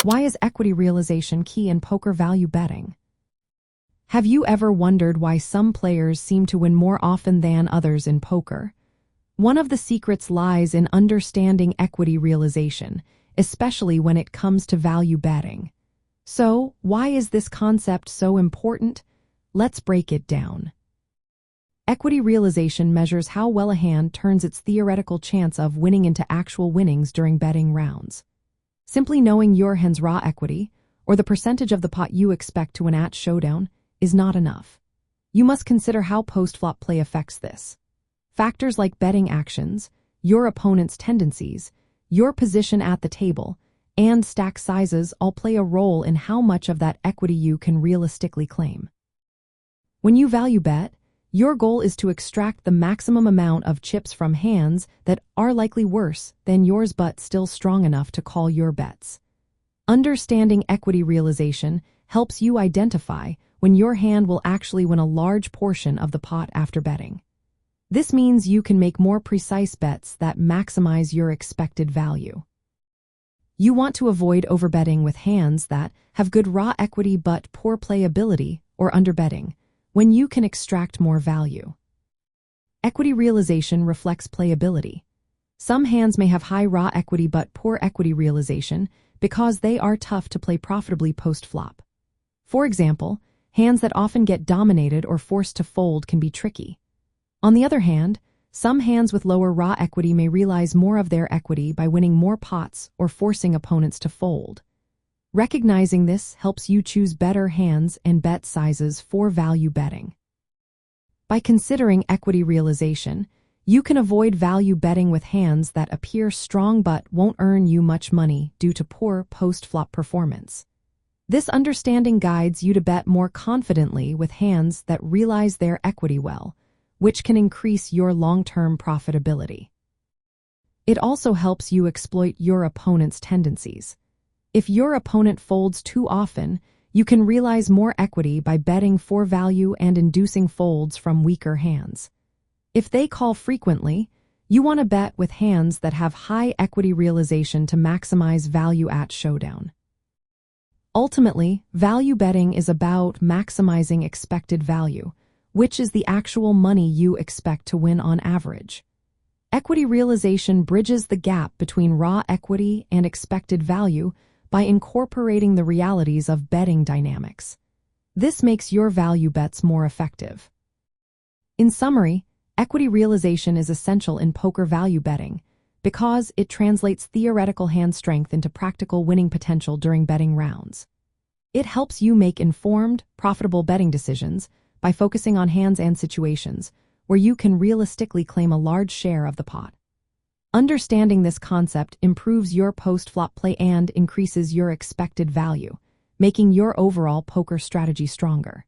Why is equity realization key in poker value betting? Have you ever wondered why some players seem to win more often than others in poker? One of the secrets lies in understanding equity realization, especially when it comes to value betting. So, why is this concept so important? Let's break it down. Equity realization measures how well a hand turns its theoretical chance of winning into actual winnings during betting rounds. Simply knowing your hand's raw equity, or the percentage of the pot you expect to win at showdown, is not enough. You must consider how post-flop play affects this. Factors like betting actions, your opponent's tendencies, your position at the table, and stack sizes all play a role in how much of that equity you can realistically claim. When you value bet, your goal is to extract the maximum amount of chips from hands that are likely worse than yours but still strong enough to call your bets. Understanding equity realization helps you identify when your hand will actually win a large portion of the pot after betting. This means you can make more precise bets that maximize your expected value. You want to avoid overbetting with hands that have good raw equity but poor playability, or underbetting, when you can extract more value. Equity realization reflects playability. Some hands may have high raw equity but poor equity realization because they are tough to play profitably post-flop. For example, hands that often get dominated or forced to fold can be tricky. On the other hand, some hands with lower raw equity may realize more of their equity by winning more pots or forcing opponents to fold. Recognizing this helps you choose better hands and bet sizes for value betting. By considering equity realization, you can avoid value betting with hands that appear strong but won't earn you much money due to poor post-flop performance. This understanding guides you to bet more confidently with hands that realize their equity well, which can increase your long-term profitability. It also helps you exploit your opponent's tendencies. If your opponent folds too often, you can realize more equity by betting for value and inducing folds from weaker hands. If they call frequently, you want to bet with hands that have high equity realization to maximize value at showdown. Ultimately, value betting is about maximizing expected value, which is the actual money you expect to win on average. Equity realization bridges the gap between raw equity and expected value by incorporating the realities of betting dynamics. This makes your value bets more effective. In summary, equity realization is essential in poker value betting because it translates theoretical hand strength into practical winning potential during betting rounds. It helps you make informed, profitable betting decisions by focusing on hands and situations where you can realistically claim a large share of the pot. Understanding this concept improves your post-flop play and increases your expected value, making your overall poker strategy stronger.